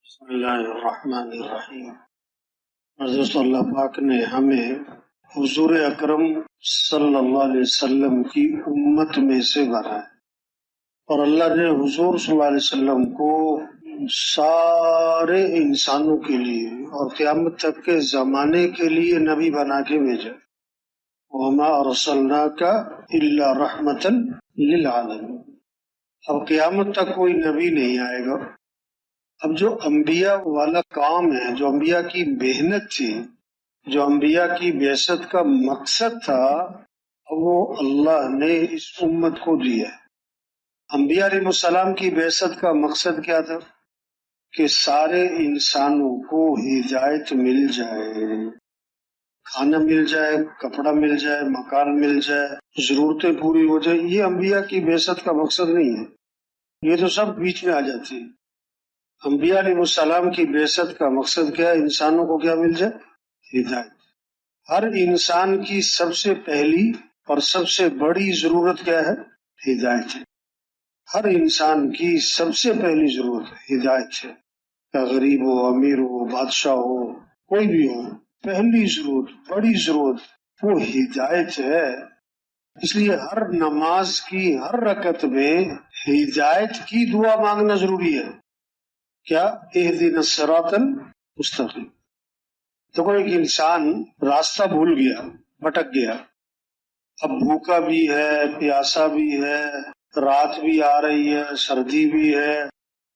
بسم اللہ الرحمن الرحیم۔ دوستو، اللہ پاک نے ہمیں حضور اکرم صلی اللہ علیہ وسلم کی امت میں سے بنایا، اور اللہ نے حضور صلی اللہ علیہ وسلم کو سارے انسانوں کے لیے اور قیامت تک کے زمانے کے لیے نبی بنا کے بھیجا۔ وما ارسلناک الا رحمتا للعالمین۔ اب قیامت تک کوئی نبی نہیں آئے گا۔ اب جو انبیاء والا کام ہے، جو انبیاء کی محنت تھی، جو انبیاء کی بعثت کا مقصد تھا، اب وہ اللہ نے اس امت کو دیا ہے۔ انبیاء علیہ السلام کی بعثت کا مقصد کیا تھا؟ کہ سارے انسانوں کو ہدایت مل جائے، کھانا مل جائے، کپڑا مل جائے، مکان مل جائے، ضرورتیں پوری ہو جائے۔ یہ انبیاء کی بعثت کا مقصد نہیں ہے، یہ تو سب بیچ میں آ جاتی ہے۔ انبیاء علیہ السلام کی بعثت کا مقصد کیا ہے؟ انسانوں کو کیا مل جائے؟ ہدایت۔ ہر انسان کی سب سے پہلی اور سب سے بڑی ضرورت کیا ہے؟ ہدایت ہے۔ ہر انسان کی سب سے پہلی ضرورت ہدایت ہے، کہ غریب ہو، امیر ہو، بادشاہ ہو، کوئی بھی ہو، پہلی ضرورت، بڑی ضرورت وہ ہدایت ہے۔ اس لیے ہر نماز کی ہر رکعت میں ہدایت کی دعا مانگنا ضروری ہے۔ کیا؟ اہدنا الصراط المستقیم۔ تو کوئی ایک انسان راستہ بھول گیا، بھٹک گیا، اب بھوکا بھی ہے، پیاسا بھی ہے، رات بھی آ رہی ہے، سردی بھی ہے،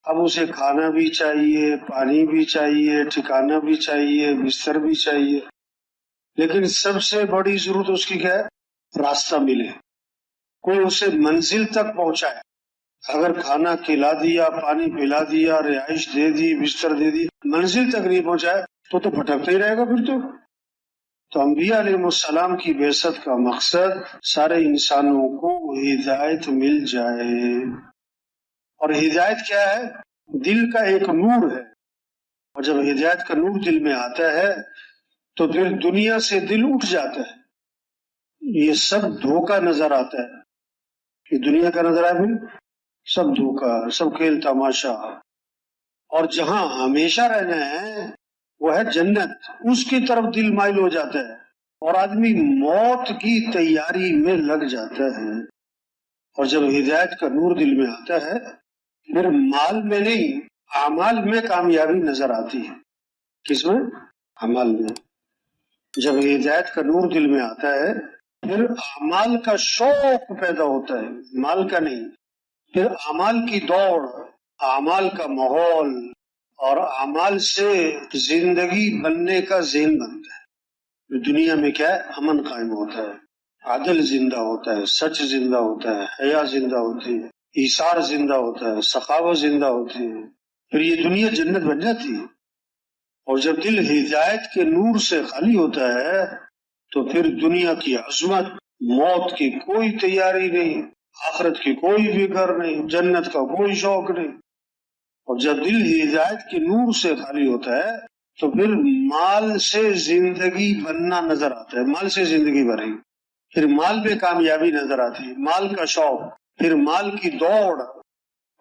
اب اسے کھانا بھی چاہیے، پانی بھی چاہیے، ٹھکانا بھی چاہیے، بستر بھی چاہیے، لیکن سب سے بڑی ضرورت اس کی کیا ہے؟ راستہ ملے، کوئی اسے منزل تک پہنچائے۔ اگر کھانا کھلا دیا، پانی پلا دیا، رہائش دے دی، بستر دے دی، منزل تک نہیں پہنچائے تو بھٹکتا ہی رہے گا پھر تو انبیاء علیہ السلام کی بعثت کا مقصد سارے انسانوں کو ہدایت مل جائے۔ اور ہدایت کیا ہے؟ دل کا ایک نور ہے، اور جب ہدایت کا نور دل میں آتا ہے تو پھر دنیا سے دل اٹھ جاتا ہے، یہ سب دھوکہ نظر آتا ہے۔ یہ دنیا کا نظر آئے، سب دھوکہ، سب کھیل تماشا، اور جہاں ہمیشہ رہنا ہے وہ ہے جنت، اس کی طرف دل مائل ہو جاتا ہے، اور آدمی موت کی تیاری میں لگ جاتا ہے۔ اور جب ہدایت کا نور دل میں آتا ہے پھر مال میں نہیں، اعمال میں کامیابی نظر آتی ہے۔ کس میں؟ اعمال میں۔ جب ہدایت کا نور دل میں آتا ہے پھر اعمال کا شوق پیدا ہوتا ہے، مال کا نہیں۔ پھر اعمال کی دوڑ، اعمال کا ماحول، اور اعمال سے زندگی بننے کا ذہن بنتا ہے۔ دنیا میں کیا ہے؟ امن قائم ہوتا ہے، عدل زندہ ہوتا ہے، سچ زندہ ہوتا ہے، حیا زندہ ہوتی ہے، ایثار زندہ ہوتا ہے، سخاوت زندہ ہوتی ہے، پھر یہ دنیا جنت بن جاتی ہے۔ اور جب دل ہدایت کے نور سے خالی ہوتا ہے تو پھر دنیا کی عظمت، موت کی کوئی تیاری نہیں، آخرت کی کوئی فکر نہیں، جنت کا کوئی شوق نہیں۔ اور جب دل ہدایت کے نور سے خالی ہوتا ہے تو پھر مال سے زندگی بننا نظر آتا ہے، مال سے زندگی بنے گی، پھر مال میں کامیابی نظر آتی ہے، مال کا شوق، پھر مال کی دوڑ۔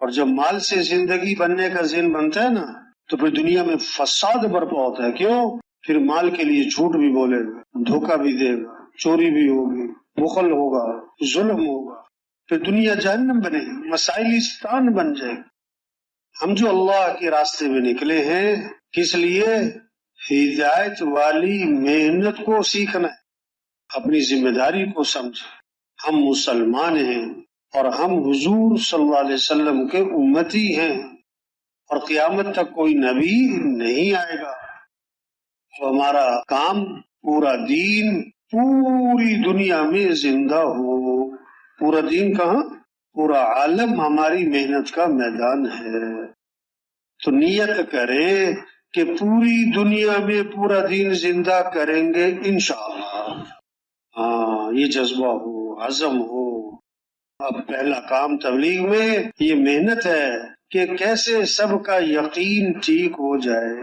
اور جب مال سے زندگی بننے کا ذہن بنتا ہے نا تو پھر دنیا میں فساد برپا ہوتا ہے۔ کیوں؟ پھر مال کے لیے جھوٹ بھی بولے گا، دھوکہ بھی دے گا، چوری بھی ہوگی، بخل ہوگا، ظلم ہوگا، پھر دنیا جہنم بنے گی، مسائلستان بن جائے گی۔ ہم جو اللہ کے راستے میں نکلے ہیں کس لیے؟ ہدایت والی محنت کو سیکھنا ہے، اپنی ذمہ داری کو سمجھیں۔ ہم مسلمان ہیں اور ہم حضور صلی اللہ علیہ وسلم کے امتی ہیں، اور قیامت تک کوئی نبی نہیں آئے گا۔ اب ہمارا کام پورا دین پوری دنیا میں زندہ ہو۔ پورا دین کہاں؟ پورا عالم ہماری محنت کا میدان ہے۔ تو نیت کریں کہ پوری دنیا میں پورا دین زندہ کریں گے انشاءاللہ۔ ہاں، یہ جذبہ ہو، عزم ہو۔ اب پہلا کام تبلیغ میں یہ محنت ہے کہ کیسے سب کا یقین ٹھیک ہو جائے،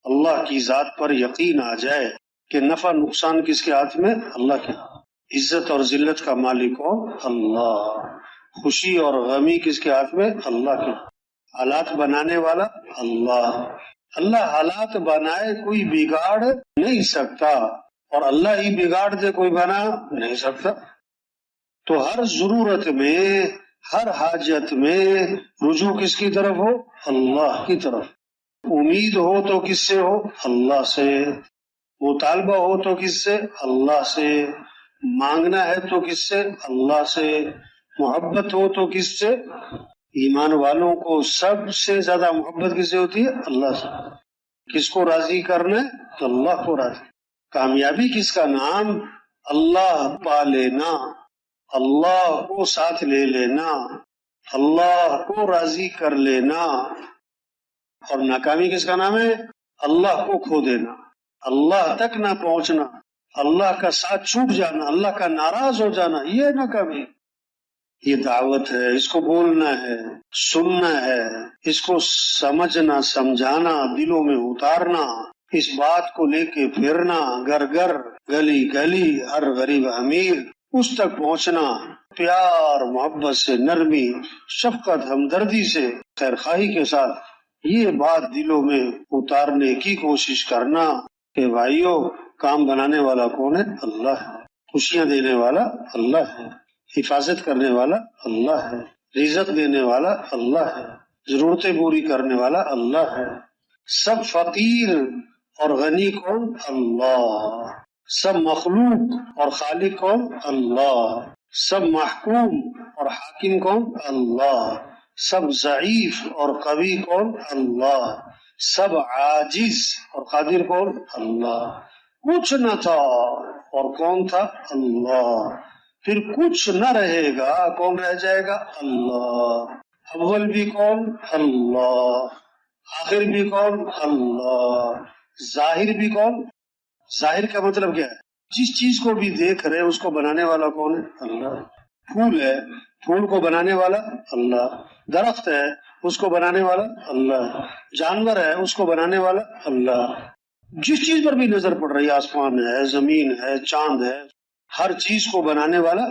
اللہ کی ذات پر یقین آ جائے کہ نفع نقصان کس کے ہاتھ میں؟ اللہ کے ہاتھ۔ عزت اور ذلت کا مالک ہو اللہ، خوشی اور غمی کس کے ہاتھ میں؟ اللہ کے۔ حالات بنانے والا اللہ. اللہ حالات بنائے کوئی بگاڑ نہیں سکتا، اور اللہ ہی بگاڑ دے کوئی بنا نہیں سکتا. تو ہر ضرورت میں، ہر حاجت میں رجوع کس کی طرف ہو؟ اللہ کی طرف. امید ہو تو کس سے ہو؟ اللہ سے. مطالبہ ہو تو کس سے؟ اللہ سے. مانگنا ہے تو کس سے؟ اللہ سے. محبت ہو تو کس سے؟ ایمان والوں کو سب سے زیادہ محبت کس سے ہوتی ہے؟ اللہ سے. کس کو راضی کرنا ہے؟ اللہ کو راضی. کامیابی کس کا نام؟ اللہ پا لینا، اللہ کو ساتھ لے لینا، اللہ کو راضی کر لینا. اور ناکامی کس کا نام ہے؟ اللہ کو کھو دینا، اللہ تک نہ پہنچنا، اللہ کا ساتھ چھوٹ جانا، اللہ کا ناراض ہو جانا، یہ ناکامی. یہ دعوت ہے، اس کو بولنا ہے، سننا ہے، اس کو سمجھنا، سمجھانا، دلوں میں اتارنا، اس بات کو لے کے پھرنا، گھر گھر، گلی گلی، ہر غریب امیر، اس تک پہنچنا، پیار محبت سے، نرمی، شفقت، ہمدردی سے، خیر خواہی کے ساتھ یہ بات دلوں میں اتارنے کی کوشش کرنا کہ بھائیو، کام بنانے والا کون ہے؟ اللہ ہے. خوشیاں دینے والا اللہ ہے، حفاظت کرنے والا اللہ ہے، رزق دینے والا اللہ ہے، ضرورتیں پوری کرنے والا اللہ ہے. سب فقیر اور غنی کون؟ اللہ. سب مخلوق اور خالق کون؟ اللہ. سب محکوم اور حاکم کون؟ اللہ. سب ضعیف اور قوی کون؟ اللہ. سب عاجز اور قادر کون؟ اللہ. کچھ نہ تھا اور کون تھا؟ اللہ. پھر کچھ نہ رہے گا، کون رہ جائے گا؟ اللہ. اول بھی کون؟ اللہ. آخر بھی کون؟ اللہ. ظاہر بھی کون؟ ظاہر کا مطلب کیا ہے؟ جس چیز کو بھی دیکھ رہے اس کو بنانے والا کون ہے؟ اللہ. پھول ہے، پھول کو بنانے والا اللہ. درخت ہے، اس کو بنانے والا اللہ. جانور ہے، اس کو بنانے والا اللہ. جس چیز پر بھی نظر پڑ رہی ہے، آسمان ہے، زمین ہے، چاند ہے، ہر چیز کو بنانے والا.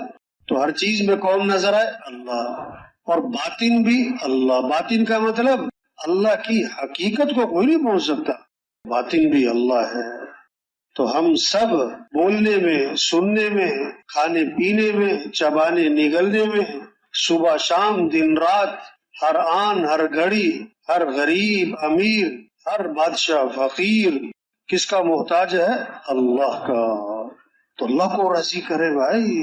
تو ہر چیز میں کون نظر آئے؟ اللہ. اور باطن بھی اللہ. باطن کا مطلب اللہ کی حقیقت کو کوئی نہیں پہنچ سکتا، باطن بھی اللہ ہے. تو ہم سب بولنے میں، سننے میں، کھانے پینے میں، چبانے نگلنے میں، صبح شام، دن رات، ہر آن ہر گھڑی، ہر غریب امیر، ہر بادشاہ فقیر کس کا محتاج ہے؟ اللہ کا. تو اللہ کو راضی کرے بھائی،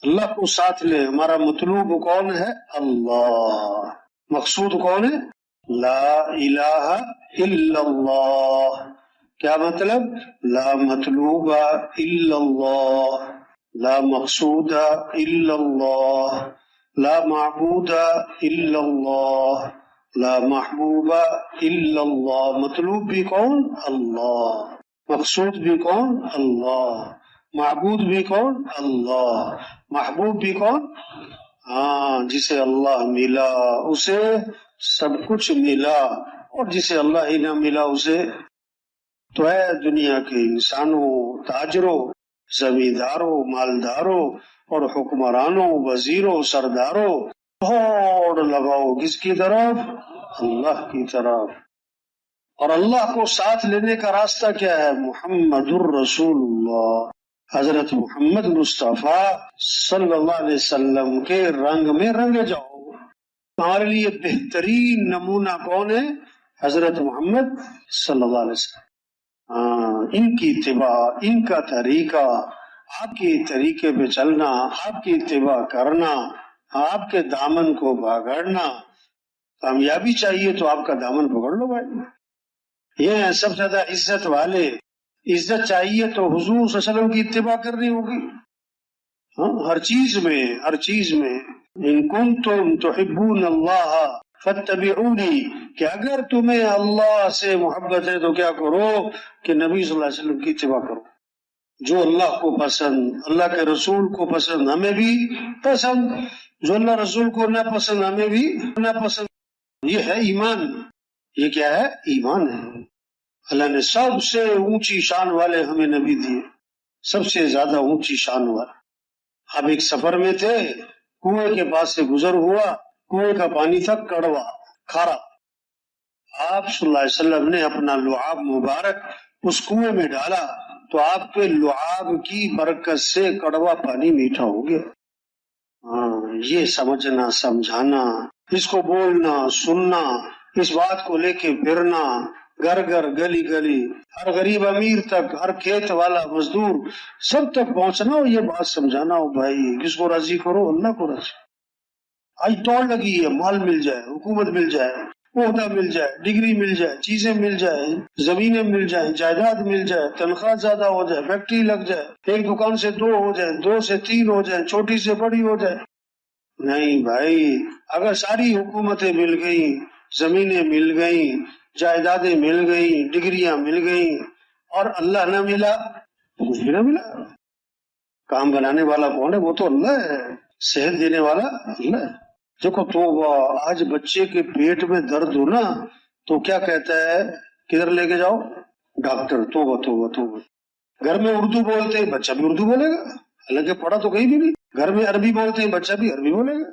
اللہ کو ساتھ لے. ہمارا مطلوب کون ہے؟ اللہ. مقصود کون ہے؟ لا الہ الا اللہ. کیا مطلب؟ لا مطلوب الا اللہ، لا مقصود الا اللہ، لا معبود الا اللہ، لا محبوب الا اللہ. مطلوب بھی کون؟ اللہ. مقصود بھی کون؟ اللہ. معبود بھی کون؟ اللہ. محبوب بھی کون؟ ہاں، جسے اللہ ملا اسے سب کچھ ملا، اور جسے اللہ ہی نہ ملا اسے. تو اے دنیا کے انسانوں، تاجروں، زمینداروں، مالداروں اور حکمرانوں، وزیروں، سرداروں، دوڑ لگاؤ کس کی طرف؟ اللہ کی طرف. اور اللہ کو ساتھ لینے کا راستہ کیا ہے؟ محمد الرسول اللہ. حضرت محمد مصطفیٰ صلی اللہ علیہ وسلم کے رنگ میں رنگے جاؤ. ہمارے لیے بہترین نمونہ کون ہے؟ حضرت محمد صلی اللہ علیہ وسلم. ان کی اتباع، ان کا طریقہ، آپ کے طریقے پہ چلنا، آپ کی اتباع کرنا، آپ کے دامن کو پکڑنا. کامیابی چاہیے تو آپ کا دامن پکڑ لو بھائی. یہ سب سے زیادہ عزت والے. عزت چاہیے تو حضور صلی اللہ علیہ وسلم کی اتباع کرنی ہوگی. ہر چیز میں، ہر چیز میں. ان کنتم تحبون اللہ فاتبعونی، کہ اگر تمہیں اللہ سے محبت ہے تو کیا کرو؟ کہ نبی صلی اللہ علیہ وسلم کی اتباع کرو. جو اللہ کو پسند، اللہ کے رسول کو پسند، ہمیں بھی پسند. جو اللہ رسول کو نہ پسند، ہمیں بھی نہ پسند. یہ ہے ایمان. یہ کیا ہے؟ ایمان ہے. اللہ نے سب سے اونچی شان والے ہمیں نبی دیے، سب سے زیادہ اونچی شان والے. آپ ایک سفر میں تھے، کنویں کے پاس سے گزر ہوا، کنویں کا پانی تھا کڑوا. کھارا. آپ صلی اللہ علیہ وسلم نے اپنا لعاب مبارک اس کنویں میں ڈالا تو آپ کے لعاب کی برکت سے کڑوا پانی میٹھا ہو گیا. ہاں، یہ سمجھنا سمجھانا، اس کو بولنا سننا، اس بات کو لے کے پھرنا گھر گھر گلی گلی، ہر غریب امیر تک، ہر کھیت والا مزدور سب تک پہنچنا اور یہ بات سمجھانا ہو بھائی کس کو راضی کرو، اللہ کو راضی. آج توڑ لگی ہے، مال مل جائے، حکومت مل جائے، عہدہ مل جائے، ڈگری مل جائے، چیزیں مل جائے، زمینیں مل جائیں، جائیداد مل جائے، تنخواہ زیادہ ہو جائے، فیکٹری لگ جائے، ایک دکان سے 2 ہو جائے، 2 سے 3 ہو جائے، چھوٹی سے بڑی ہو جائے. نہیں بھائی، اگر ساری حکومتیں مل گئیں، زمینیں مل گئیں، جائیدادیں مل گئیں، ڈگریاں مل گئیں اور اللہ نہ ملا تو کچھ بھی نہ ملا. کام بنانے والا کون ہے؟ وہ تو اللہ ہے. صحت دینے والا اللہ ہے. دیکھو تو آج بچے کے پیٹ میں درد ہو نا تو کیا کہتا ہے؟ کدھر لے کے جاؤ؟ ڈاکٹر. توبہ توبہ توبہ. گھر میں اردو بولتے ہیں بچہ بھی اردو بولے گا، حالانکہ پڑھا تو کہیں بھی نہیں. گھر میں عربی بولتے ہیں بچہ بھی عربی بولے گا.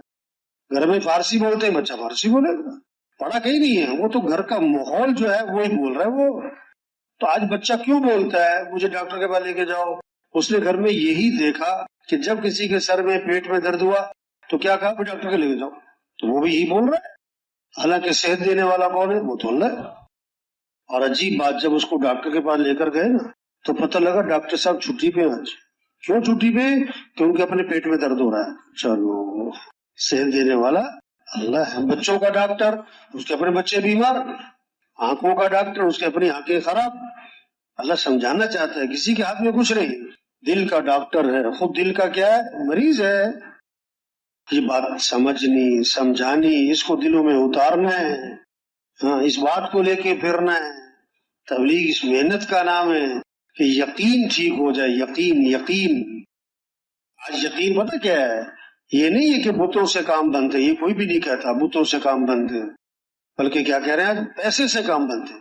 گھر میں فارسی بولتے ہیں بچہ فارسی بولے گا. پڑھا کہیں نہیں ہے، وہ تو گھر کا ماحول جو ہے وہی بول رہا ہے وہ. تو آج بچہ کیوں بولتا ہے مجھے ڈاکٹر کے پاس لے کے جاؤ؟ اس نے گھر میں یہی دیکھا کہ جب کسی کے سر میں پیٹ میں درد ہوا تو کیا کہا کہ ڈاکٹر کے لے کے جاؤ، تو وہ بھی یہی بول رہا ہے. حالانکہ صحت دینے والا کون ہے؟ وہ تو اللہ ہے. اور عجیب بات، جب اس کو ڈاکٹر کے پاس لے کر گئے نا تو پتہ لگا ڈاکٹر صاحب چھٹی پہ آج. کیوں چھٹی پہ؟ کہ ان کے اپنے پیٹ میں درد ہو رہا ہے. چلو، صحت دینے والا اللہ ہے. بچوں کا ڈاکٹر، اس کے اپنے بچے بیمار. آنکھوں کا ڈاکٹر، اس کے اپنی آنکھیں خراب. اللہ سمجھانا چاہتا ہے کسی کے ہاتھ میں کچھ نہیں. دل کا ڈاکٹر ہے، خود دل کا کیا ہے؟ مریض ہے. یہ بات سمجھنی سمجھانی، اس کو دلوں میں اتارنا ہے. ہاں، اس بات کو لے کے پھرنا ہے. تبلیغ اس محنت کا نام ہے کہ یقین ٹھیک ہو جائے. یقین یقین. آج یقین پتہ کیا ہے؟ یہ نہیں ہے کہ بتوں سے کام بنتے، یہ کوئی بھی نہیں کہتا بتوں سے کام بنتے، بلکہ کیا کہہ رہے ہیں؟ پیسے سے کام بنتے.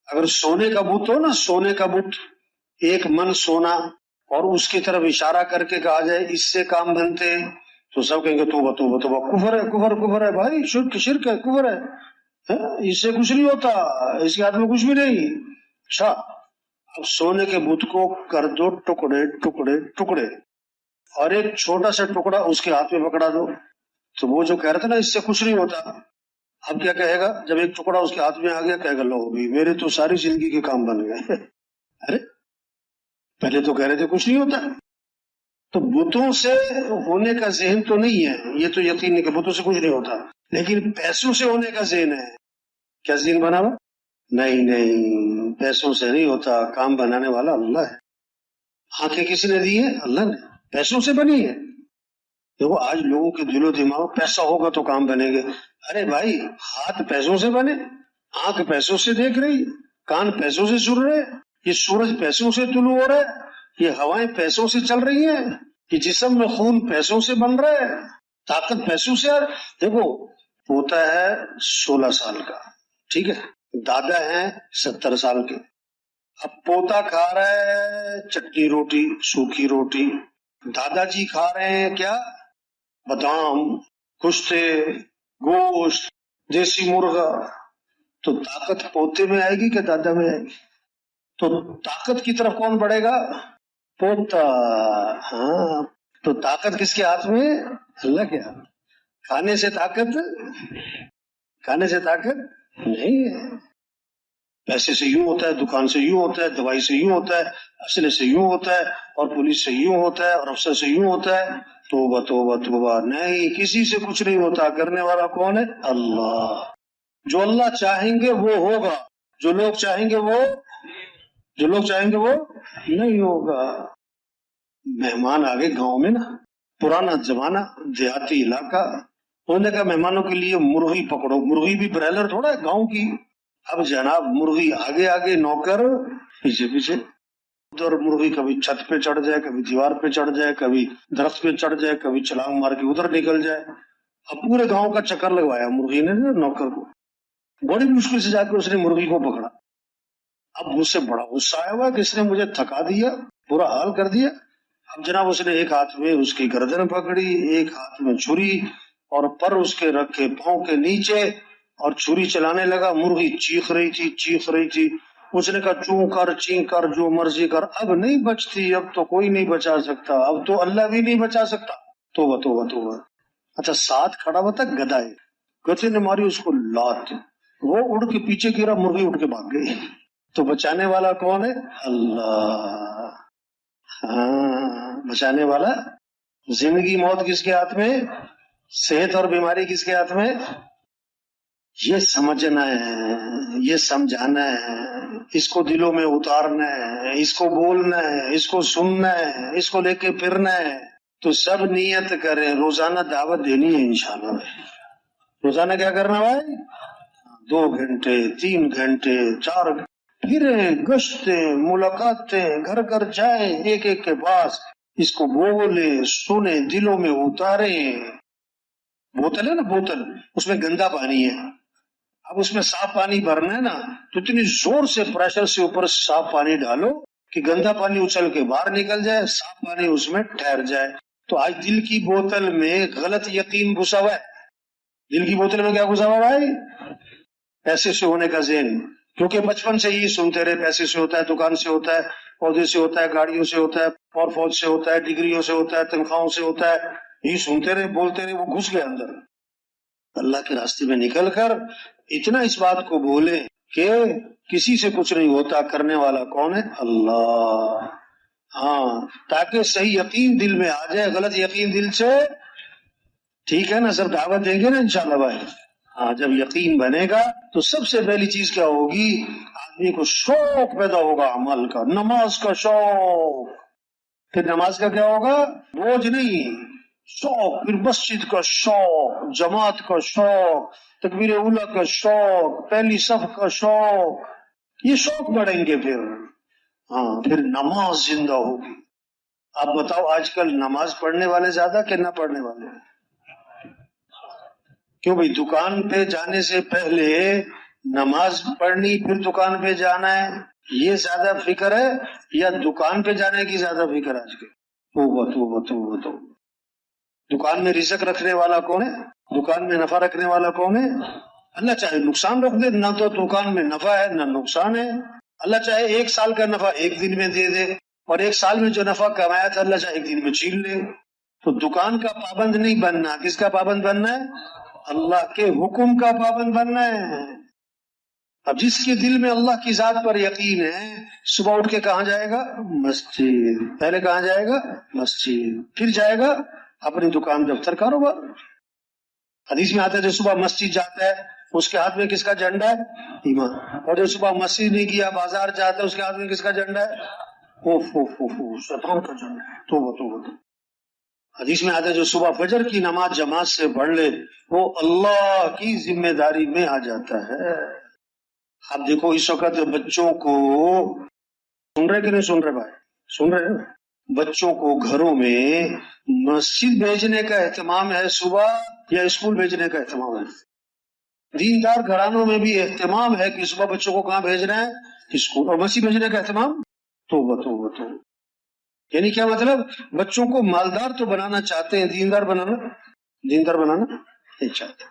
اگر سونے کا بت ہو نا، سونے کا بت، 1 من سونا، اور اس کی طرف اشارہ کر کے کہا جائے اس سے کام بنتے تو سب کہیں گے توبہ توبہ توبہ، کفر ہے کفر کفر ہے بھائی، شرک ہے، کفر ہے. اس سے کچھ نہیں ہوتا، اس کے ہاتھ میں کچھ بھی نہیں. اچھا، اب سونے کے بت کو کر دو ٹکڑے ٹکڑے ٹکڑے، اور ایک چھوٹا سا ٹکڑا اس کے ہاتھ میں پکڑا دو، تو وہ جو کہہ رہا تھا نا اس سے کچھ نہیں ہوتا، اب کیا کہے گا جب ایک ٹکڑا اس کے ہاتھ میں آ گیا؟ کہے گا لو بھی میرے تو ساری زندگی کے کام بن گئے. ارے پہلے تو کہہ رہے تھے کچھ نہیں ہوتا. تو بتوں سے ہونے کا ذہن تو نہیں ہے، یہ تو یقین ہے کہ بتوں سے کچھ نہیں ہوتا، لیکن پیسوں سے ہونے کا ذہن ہے. کیا ذہن بنا ہوا؟ نہیں نہیں، پیسوں سے نہیں ہوتا، کام بنانے والا اللہ ہے. آنکھیں کسی نے دی ہے؟ اللہ نے. پیسوں سے بنی ہے. دیکھو آج لوگوں کے دل و دماغ پیسہ ہوگا تو کام بنے گے. ارے بھائی، ہاتھ پیسوں سے بنے، آنکھ پیسوں سے دیکھ رہی، کان پیسوں سے سن رہے، یہ سورج پیسوں سے طلوع ہو رہا ہے، یہ ہوائیں پیسوں سے چل رہی ہیں، یہ جسم میں خون پیسوں سے بن رہا ہے، طاقت پیسوں سے. دیکھو پوتا ہے 16 سال کا، ٹھیک ہے، دادا ہے 70 سال کے. اب پوتا کھا رہا ہے چٹنی روٹی، سوکھی روٹی، دادا جی کھا رہے ہیں کیا؟ بادام، کشتے، گوشت، دیسی مرغا. تو طاقت پوتے میں آئے گی کہ دادا میں آئے گی؟ تو طاقت کی طرف کون بڑھے گا؟ پوتا. ہاں، تو طاقت کس کے ہاتھ میں؟ اللہ کے ہاتھ. کھانے سے طاقت نہیں ہے. پیسے سے یوں ہوتا ہے، دکان سے یوں ہوتا ہے، دوائی سے یوں ہوتا ہے، اسلحے سے یوں ہوتا ہے، اور پولیس سے یوں ہوتا ہے، اور افسر سے یوں ہوتا ہے. توبہ توبہ توبہ. نہیں، کسی سے کچھ نہیں ہوتا. کرنے والا کون ہے؟ اللہ. جو اللہ چاہیں گے وہ ہوگا، جو لوگ چاہیں گے وہ نہیں ہوگا. مہمان آگے گاؤں میں نا، پرانا زمانہ، دیہاتی علاقہ، انہوں نے کہا مہمانوں کے لیے مرغی پکڑو. مرغی بھی برائلر تھوڑا ہے، گاؤں کی. اب جناب مرغی آگے آگے، نوکر پیچھے پیچھے. ادھر مرغی کبھی چھت پہ چڑھ جائے، کبھی دیوار پہ چڑھ جائے، کبھی درخت پہ چڑھ جائے، کبھی چھلانگ مار کے ادھر نکل جائے. اب پورے گاؤں کا چکر لگوایا مرغی نے نوکر کو. بڑی مشکل سے جا کے اس نے مرغی کو پکڑا. اب مجھ سے بڑا غصہ آیا ہوا کہ اس نے مجھے تھکا دیا، برا حال کر دیا. اب جناب اس نے ایک ہاتھ میں اس کی گردن پکڑی، ایک ہاتھ میں چھری، اور پر اس کے رکھے پاؤں کے نیچے، اور چھری چلانے لگا، مرغی چیخ رہی تھی. اس نے کہا چوں کر چین کر جو مرضی کر، اب نہیں بچتی، اب تو کوئی نہیں بچا سکتا، اب تو اللہ بھی نہیں بچا سکتا. توبہ توبہ توبہ. اچھا ساتھ کھڑا ہوا تھا گدھا، گدھے نے ماری اس کو لات، وہ اڑ کے پیچھے گرا، مرغی اڑ کے بھاگ گئی. تو بچانے والا کون ہے؟ اللہ. ہاں بچانے والا. زندگی موت کس کے ہاتھ میں؟ صحت اور بیماری کس کے ہاتھ میں؟ یہ سمجھنا ہے، یہ سمجھانا ہے، اس کو دلوں میں اتارنا ہے، اس کو بولنا ہے، اس کو سننا ہے، اس کو لے کے پھرنا ہے. تو سب نیت کریں، روزانہ دعوت دینی ہے انشاءاللہ. روزانہ کیا کرنا بھائی؟ 2 گھنٹے 3 گھنٹے 4 گھنٹے پھریں، گشتیں، ملاقاتیں، گھر گھر جائیں، ایک ایک کے پاس اس کو بولے، سنے، دلوں میں اتاریں. بوتل ہے نا، بوتل، اس میں گندا پانی ہے، اب اس میں صاف پانی بھرنا ہے نا، تو اتنی زور سے پریشر سے اوپر صاف پانی ڈالو کہ گندا پانی اچھل کے باہر نکل جائے، صاف پانی اس میں ٹھہر جائے. تو آج دل کی بوتل میں غلط یقین گھسا ہوا ہے. دل کی بوتل میں کیا گھسا ہوا بھائی؟ پیسے سے ہونے کا ذہن. کیونکہ بچپن سے یہ سنتے رہے، پیسے سے ہوتا ہے، دکان سے ہوتا ہے، پودے سے ہوتا ہے، گاڑیوں سے ہوتا ہے، اور فوج سے ہوتا ہے، ڈگریوں سے ہوتا ہے، تنخواہوں سے ہوتا ہے. یہ سنتے رہے، بولتے رہے، وہ گھس گئے اندر. اللہ کے راستے میں نکل کر اتنا اس بات کو بولے کہ کسی سے کچھ نہیں ہوتا، کرنے والا کون ہے؟ اللہ. ہاں تاکہ صحیح یقین دل میں آ جائے، غلط یقین دل سے. ٹھیک ہے نا، سب دعوت دیں گے نا انشاءاللہ بھائی. ہاں جب یقین بنے گا تو سب سے پہلی چیز کیا ہوگی؟ آدمی کو شوق پیدا ہوگا عمل کا، نماز کا شوق. پھر نماز کا کیا ہوگا؟ بوجھ نہیں، شوق. پھر مسجد کا شوق، جماعت کا شوق، تکبیر اولیٰ کا شوق، پہلی صف کا شوق. یہ شوق بڑھیں گے پھر. ہاں پھر نماز زندہ ہوگی. آپ بتاؤ آج کل نماز پڑھنے والے زیادہ کہ نہ پڑھنے والے؟ کیوں بھائی؟ دکان پہ جانے سے پہلے نماز پڑھنی، پھر دکان پہ جانا ہے، یہ زیادہ فکر ہے یا دکان پہ جانے کی زیادہ فکر آج کے؟ تو دکان میں رزق رکھنے والا کون ہے؟ دکان میں نفع رکھنے والا کون ہے؟ اللہ چاہے نقصان رکھ دے، نہ تو دکان میں نفع ہے نہ نقصان ہے. اللہ چاہے 1 سال کا نفع 1 دن میں دے دے، اور 1 سال میں جو نفع کمایا تھا اللہ چاہے 1 دن میں چھین لے. تو دکان کا پابند نہیں بننا. کس کا پابند بننا ہے؟ اللہ کے حکم کا پابند بننا ہے. اب جس کے دل میں اللہ کی ذات پر یقین ہے، صبح اٹھ کے کہاں جائے گا؟ مسجد. پہلے کہاں جائے گا؟ مسجد. پھر جائے گا اپنی دکان، دفتر، کاروبار. حدیث میں آتا ہے جو صبح مسجد جاتا ہے اس کے ہاتھ میں کس کا جھنڈا ہے؟ ایمان. اور جو صبح مسجد نہیں کیا بازار جاتا ہے اس کے ہاتھ میں کس کا جھنڈا ہے؟ شیطان کا جھنڈا ہے. توبہ. حدیث میں آتا ہے جو صبح فجر کی نماز جماعت سے پڑھ لے وہ اللہ کی ذمہ داری میں آ جاتا ہے. اب دیکھو اس وقت بچوں کو، سن رہے کہ نہیں سن رہے بھائی؟ سن رہے ہیں؟ بچوں کو گھروں میں مسجد بھیجنے کا اہتمام ہے صبح یا اسکول بھیجنے کا اہتمام ہے؟ دیندار گھرانوں میں بھی اہتمام ہے کہ صبح بچوں کو کہاں بھیجنا ہے؟ اسکول. اور مسجد بھیجنے کا اہتمام؟ توبہ. یعنی کیا مطلب؟ بچوں کو مالدار تو بنانا چاہتے ہیں، دیندار بنانا نہیں چاہتے.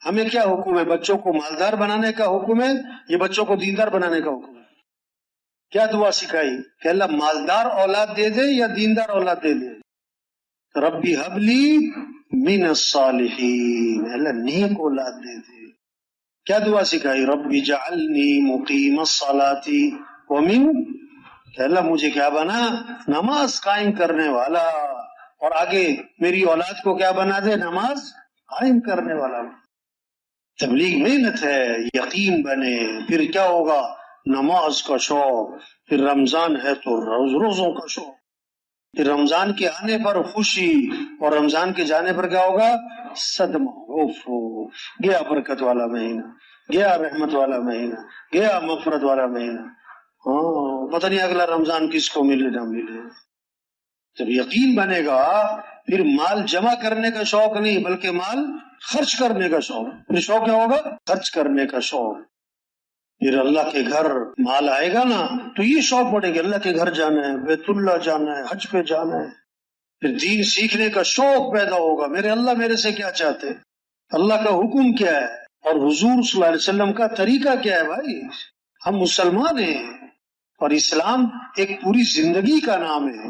ہمیں کیا حکم ہے؟ بچوں کو مالدار بنانے کا حکم ہے، یہ بچوں کو دیندار بنانے کا حکم ہے. کیا دعا سکھائی کہ اللہ مالدار اولاد دے دے یا دیندار اولاد دے دے؟ ربی حبلی من الصالحین، اللہ نیک اولاد دے دے. کیا دعا سکھائی؟ ربی جعلنی مقیم الصلاۃ ومن، کہ اللہ مجھے کیا بنا؟ نماز قائم کرنے والا. اور آگے میری اولاد کو کیا بنا دے؟ نماز قائم کرنے والا. تبلیغ محنت ہے، یقین بنے. پھر کیا ہوگا؟ نماز کا شوق. پھر رمضان ہے تو روزوں کا شوق. پھر رمضان کے آنے پر خوشی، اور رمضان کے جانے پر کیا ہوگا؟ صدمہ. گیا برکت والا مہینہ، گیا رحمت والا مہینہ، گیا مغفرت والا مہینہ. پتہ نہیں اگلا رمضان کس کو ملے نہ ملے. جب یقین بنے گا پھر مال جمع کرنے کا شوق نہیں بلکہ مال خرچ کرنے کا شوق. پھر شوق کیا ہوگا؟ خرچ کرنے کا شوق. پھر اللہ کے گھر مال آئے گا نا تو یہ شوق پڑے گا، اللہ کے گھر جانا ہے، بیت اللہ جانا ہے، حج پہ جانا ہے. پھر دین سیکھنے کا شوق پیدا ہوگا، میرے اللہ میرے سے کیا چاہتے، اللہ کا حکم کیا ہے. اور حضور صلی اللہ علیہ وسلم کا طریقہ کیا ہے بھائی؟ ہم مسلمان ہیں اور اسلام ایک پوری زندگی کا نام ہے.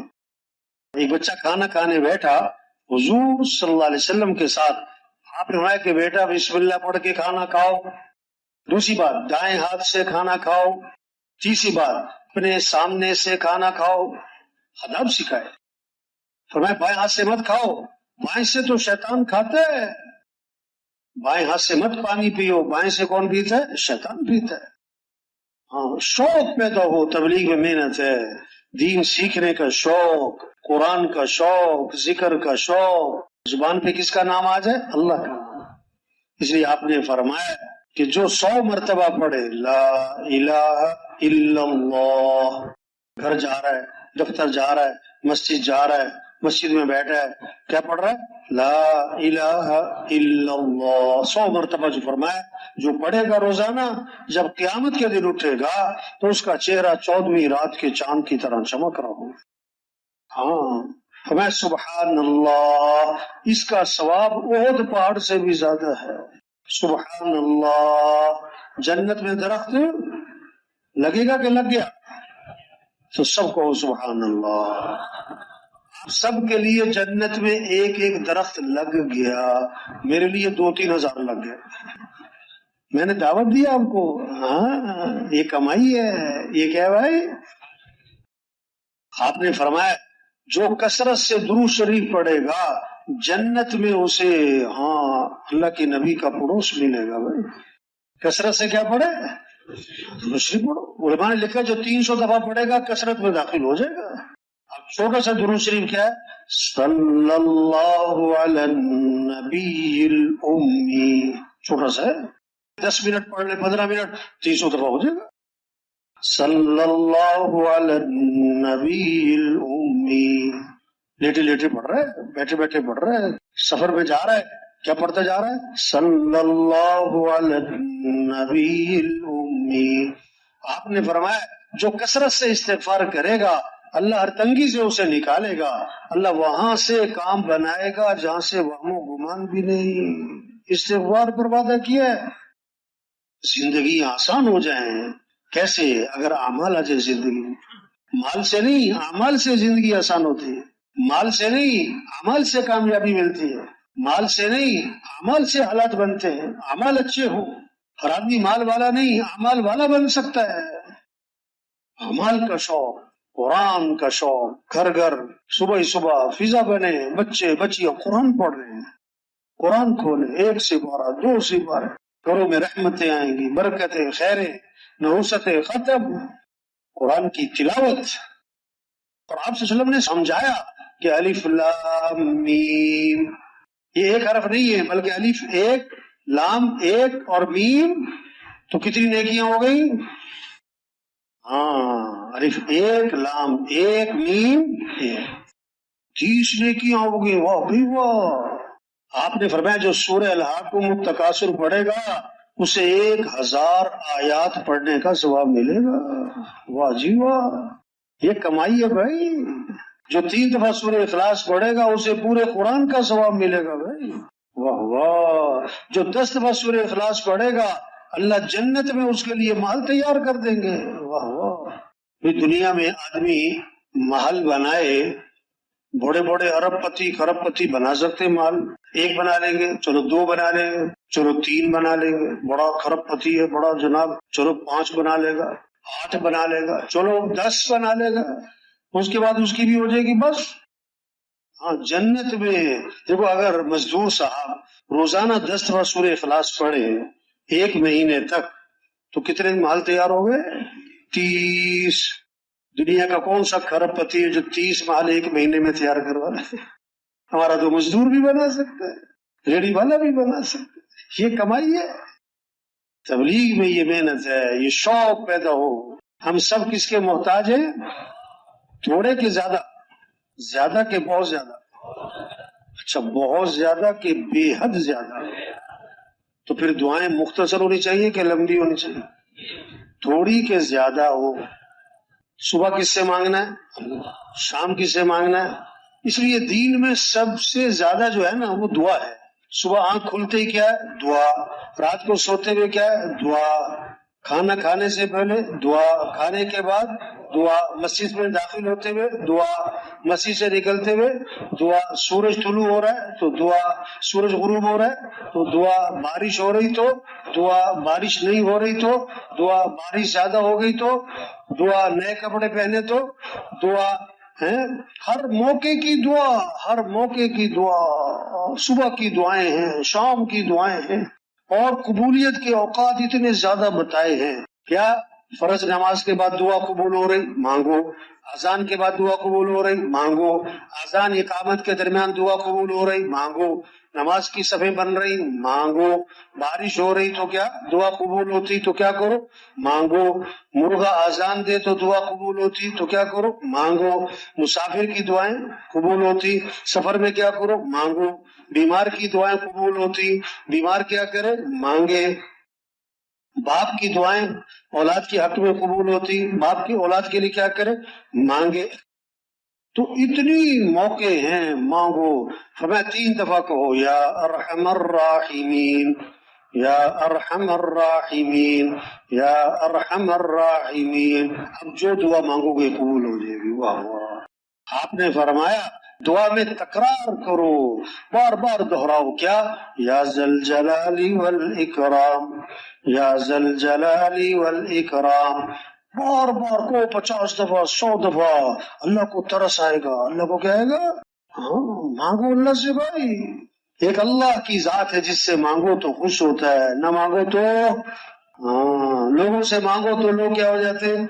ایک بچہ کھانا کھانے بیٹھا حضور صلی اللہ علیہ وسلم کے ساتھ، آپ نے فرمایا کہ بیٹا بسم اللہ پڑھ کے کھانا کھاؤ. دوسری بات دائیں ہاتھ سے کھانا کھاؤ. تیسری بات اپنے سامنے سے کھانا کھاؤ. آداب سکھائے. فرمایا بائیں ہاتھ سے مت کھاؤ، بائیں سے تو شیطان کھاتا ہے. بائیں ہاتھ سے مت پانی پیو، بائیں سے کون پیتا ہے؟ شیطان پیتا ہے. ہاں، شوق پیدا ہو. تبلیغ میں محنت ہے، دین سیکھنے کا شوق، قرآن کا شوق، ذکر کا شوق. زبان پہ کس کا نام آ جائے؟ اللہ کا نام. اس لیے آپ نے فرمایا کہ جو 100 مرتبہ پڑھے لا الہ الا اللہ، گھر جا رہا ہے، دفتر جا رہا ہے، مسجد جا رہا ہے، مسجد میں بیٹھا ہے، کیا پڑھ رہا ہے؟ لا الہ الا اللہ. 100 مرتبہ جو فرمایا، جو پڑھے گا روزانہ، جب قیامت کے دن اٹھے گا تو اس کا چہرہ 14ویں رات کے چاند کی طرح چمک رہا ہو. ہاں، ہمیں سبحان اللہ، اس کا ثواب احد پہاڑ سے بھی زیادہ ہے. سبحان اللہ. جنت میں درخت لگے گا کہ لگ گیا؟ تو سب کو سبحان اللہ. سب کے لیے جنت میں ایک ایک درخت لگ گیا، میرے لیے 2-3 ہزار لگ گئے. میں نے دعوت دی آپ کو. ہاں، یہ کمائی ہے. یہ کیا ہے بھائی؟ آپ نے فرمایا جو کثرت سے درود شریف پڑھے گا جنت میں اسے اللہ کے نبی کا پڑوس ملے گا. بھائی کثرت سے کیا پڑھے؟ درود شریف پڑھو. علماء نے لکھا جو 300 دفعہ پڑھے گا کثرت میں داخل ہو جائے گا. اب چھوٹا سا درود شریف کیا ہے؟ صلی اللہ علی النبی الامی. چھوٹا سا ہے، 10 منٹ پڑھ لے، 15 منٹ، 300 دفعہ ہو جائے گا. صلی اللہ علی النبی الامی. لیٹے لیٹے پڑھ رہا ہے، بیٹھے بیٹھے پڑھ رہا ہے، سفر میں جا رہا ہے، کیا پڑھتا جا رہا ہے؟ صلی اللہ علی النبی الامی. آپ نے فرمایا جو کثرت سے استغفار کرے گا اللہ ہر تنگی سے اسے نکالے گا. اللہ وہاں سے کام بنائے گا جہاں سے وہم و گمان بھی نہیں. استغفار پر وعدہ کیا ہے. زندگی آسان ہو جائیں. کیسے؟ اگر اعمال آ جائے زندگی میں. مال سے نہیں، اعمال سے زندگی آسان ہوتی ہے. مال سے نہیں، اعمال سے کامیابی ملتی ہے. مال سے نہیں، اعمال سے حالات بنتے ہیں. اعمال اچھے ہوں. ہر آدمی مال والا نہیں، اعمال والا بن سکتا ہے. اعمال کا شوق، قرآن کا شوق، گھر گھر صبح صبح فضا بنے، بچے بچیاں قرآن پڑھ رہے ہیں. قرآن کھولے، 1 سپارہ 2 سپارے، گھروں میں رحمتیں آئیں گی، برکتیں، خیریں، نحوستیں ختم. قرآن کی تلاوت. اور آپ صلی اللہ علیہ وسلم نے سمجھایا کہ الف لام میم یہ ایک حرف نہیں ہے بلکہ الف 1 لام 1 اور میم. تو کتنی نیکیاں ہو گئی؟ الف 1 لام 1 میم 1، 30 نیکیاں ہو گئی. واہ بھائی واہ. آپ نے فرمایا جو سورہ الحاقم التکاثر پڑھے گا اسے 1000 آیات پڑھنے کا ثواب ملے گا. واہ جی واہ، یہ کمائی ہے بھائی. جو 3 دفعہ سورہ اخلاص پڑھے گا اسے پورے قرآن کا ثواب ملے گا بھائی. واہ واہ. جو 10 دفعہ سورہ اخلاص پڑھے گا اللہ جنت میں اس کے لیے محل تیار کر دیں گے. واہ واہ. دنیا میں آدمی محل بنائے، بڑے بڑے ارب پتی خرب پتی بنا سکتے. محل 1 بنا لیں گے، چلو 2 بنا لیں گے، چلو 3 بنا لیں گے. بڑا خرب پتی ہے بڑا جناب، چلو 5 بنا لے گا، 8 بنا لے گا، چلو 10 بنا لے گا. اس کے بعد اس کی بھی ہو جائے گی بس. جنت میں دیکھو اگر مزدور صاحب روزانہ 10 دفعہ سورہ اخلاص پڑھے 1 مہینے تک تو کتنے محل تیار ہو گئے؟ 30. دنیا کا کون سا خرب پتی ہے جو 30 محل 1 مہینے میں تیار کروا رہے؟ ہمارا تو مزدور بھی بنا سکتا ہے، ریڑھی والا بھی بنا سکتا ہے. یہ کمائی ہے. تبلیغ میں یہ محنت ہے، یہ شوق پیدا ہو. ہم سب کس کے محتاج ہیں؟ تھوڑے کے زیادہ، زیادہ کے بہت زیادہ. اچھا بہت زیادہ کے بے حد زیادہ. تو پھر دعائیں مختصر ہونی چاہیے کہ لمبی ہونی چاہیے؟ تھوڑی کے زیادہ ہو. صبح کس سے مانگنا ہے؟ شام کس سے مانگنا ہے؟ اس لیے دین میں سب سے زیادہ جو ہے نا وہ دعا ہے. صبح آنکھ کھلتے ہی کیا ہے؟ دعا. رات کو سوتے ہوئے کیا ہے؟ دعا. کھانا کھانے سے پہلے دعا. کھانے کے بعد دعا. مسجد میں داخل ہوتے ہوئے دعا. مسجد سے نکلتے ہوئے دعا. سورج طلوع ہو رہا ہے تو دعا. سورج غروب ہو رہا ہے تو دعا. بارش ہو رہی تو دعا. بارش نہیں ہو رہی تو دعا. بارش زیادہ ہو گئی تو دعا. نئے کپڑے پہنے تو دعا. ہر موقع کی دعا. ہر موقع کی دعا. صبح کی دعائیں ہیں, شام کی دعائیں ہیں, اور قبولیت کے اوقات اتنے زیادہ بتائے ہیں. کیا؟ فرض نماز کے بعد دعا قبول ہو رہی, مانگو. اذان کے بعد دعا قبول ہو رہی, مانگو. اذان اقامت کے درمیان دعا قبول ہو رہی, مانگو. نماز کی صفیں بن رہی, مانگو. بارش ہو رہی تو کیا دعا قبول ہوتی, تو کیا کرو؟ مانگو. مرغا اذان دے تو دعا قبول ہوتی, تو کیا کرو؟ مانگو. مسافر کی دعائیں قبول ہوتی, سفر میں کیا کرو؟ مانگو. بیمار کی دعائیں قبول ہوتی, بیمار کیا کرے؟ مانگے. باپ کی دعائیں اولاد کے حق میں قبول ہوتی, باپ کی اولاد کے لیے کیا کرے؟ مانگے. تو اتنی موقع ہیں, مانگو. فرمایا 3 دفعہ کہو یا ارحم الراحمین, یا ارحم الراحمین, یا ارحم الراحمین. اب جو دعا مانگو گے قبول ہو جائے گی. واہ واہ. آپ نے فرمایا دعا میں تکرار کرو, بار بار دہراؤ. کیا؟ یا ذل جلال والاکرام, یا ذل جلال والاکرام. بار بار کو 50 دفعہ 100 دفعہ. اللہ کو ترس آئے گا. اللہ کو کیا آئے گا؟ ہاں, مانگو اللہ سے بھائی. ایک اللہ کی ذات ہے جس سے مانگو تو خوش ہوتا ہے, نہ مانگو تو لوگوں سے مانگو تو لوگ کیا ہو جاتے ہیں؟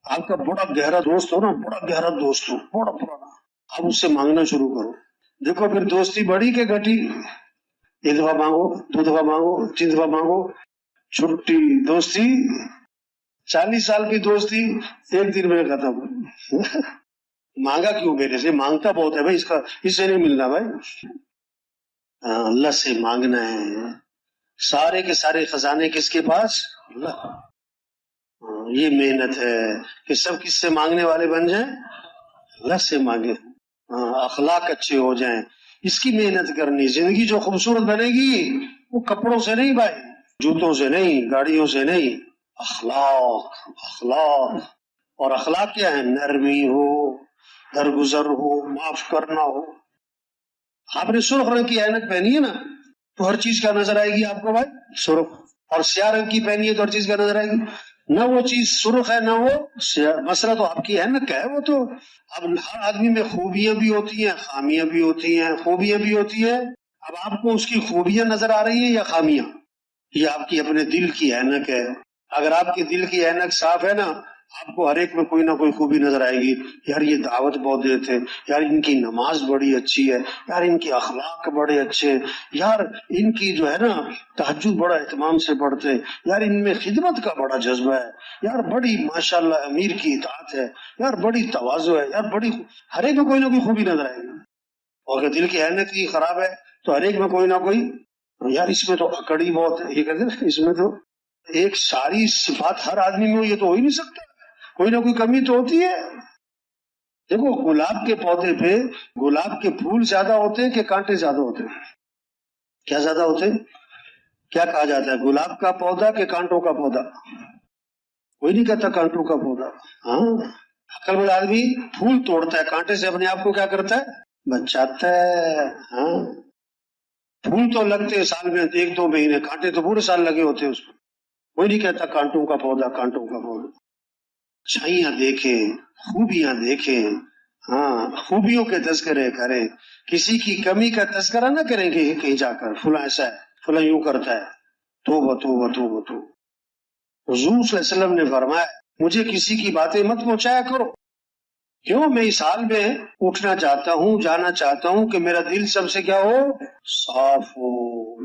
آپ کا بڑا گہرا دوست ہو نا, بڑا گہرا دوست ہو, بڑا پرانا, آپ اس سے مانگنا شروع کرو. دیکھو پھر دوستی بڑی کہ گھٹی. 1 دفعہ مانگو, 2 دفعہ مانگو, 3 دفعہ مانگو, چھٹی. دوستی 40 سال کی دوستی 1 دن میں ختم. مانگا کیوں میرے سے؟ مانگتا بہت ہے بھائی, اس سے نہیں ملنا بھائی. اللہ سے مانگنا ہے. سارے کے سارے خزانے کس کے پاس؟ اللہ. یہ محنت ہے کہ سب کس سے مانگنے والے بن جائیں؟ اللہ سے مانگے. اخلاق اچھے ہو جائیں, اس کی محنت کرنی. زندگی جو خوبصورت بنے گی وہ کپڑوں سے نہیں بھائی, جوتوں سے نہیں, گاڑیوں سے نہیں. اخلاق. اخلاق. اور اخلاق کیا ہے؟ نرمی ہو, درگزر ہو, معاف کرنا ہو. آپ نے سرخ رنگ کی اینک پہنی ہے نا, تو ہر چیز کا نظر آئے گی آپ کو بھائی سرخ. اور سیاہ رنگ کی پہنی ہے تو ہر چیز کا نظر آئے گی. نہ وہ چیز سرخ ہے نہ وہ سیاہ. مسئلہ تو آپ کی اینک کا ہے. وہ تو اب ہر آدمی میں خوبیاں بھی ہوتی ہیں, خامیاں بھی ہوتی ہیں. خوبیاں بھی ہوتی ہیں. اب آپ کو اس کی خوبیاں نظر آ رہی ہیں یا خامیاں؟ یہ آپ کی اپنے دل کی اینک ہے. اگر آپ کے دل کی اینک صاف ہے نا, آپ کو ہر ایک میں کوئی نہ کوئی خوبی نظر آئے گی. یار یہ دعوت بہت دیتے ہیں, یار ان کی نماز بڑی اچھی ہے, یار ان کے اخلاق بڑے اچھے ہیں, یار ان کی جو ہے نا تہجد بڑا اہتمام سے پڑھتے ہیں, یار ان میں خدمت کا بڑا جذبہ ہے, یار بڑی ماشاءاللہ امیر کی اطاعت ہے, یار بڑی تواضع ہے, یار بڑی. ہر ایک میں کوئی نہ کوئی خوبی نظر آئے گی. اور اگر دل کی اینک کی خراب ہے تو ہر ایک میں کوئی نہ کوئی, یار اس میں تو اکڑی بہت ہے, یہ کہتے ہیں اس میں تو ایک ساری صفات ہر آدمی میں یہ تو ہو ہی نہیں سکتا, کوئی نہ کوئی کمی تو ہوتی ہے. دیکھو گلاب کے پودے پہ گلاب کے پھول زیادہ ہوتے ہیں کہ کانٹے زیادہ ہوتے ہیں؟ کیا زیادہ ہوتے ہیں؟ کیا کہا جاتا ہے, گلاب کا پودا کہ کانٹوں کا پودا؟ کوئی نہیں کہتا کانٹوں کا پودا. ہاں, عقل مند آدمی پھول توڑتا ہے, کانٹے سے اپنے آپ کو کیا کرتا ہے؟ بچاتا ہے. ہاں, پھول تو لگتے سال میں 1-2 مہینے, کانٹے تو پورے سال لگے ہوتے ہیں اس میں. کوئی نہیں کہتا کانٹوں کا پودا, کانٹوں کا پودا. چھائیاں دیکھیں, خوبیاں دیکھیں, ہاں خوبیوں کے تذکرے کریں. کسی کی کمی کا تذکرہ نہ کریں گے کہیں جا کر, فلاں ایسا ہے, فلاں یوں کرتا ہے. توبہ توبہ توبہ توبہ. حضور صلی اللہ علیہ وسلم نے فرمایا مجھے کسی کی باتیں مت پہنچایا کرو. کیوں؟ میں اس حال میں اٹھنا چاہتا ہوں, جانا چاہتا ہوں کہ میرا دل سب سے کیا ہو؟ صاف ہو.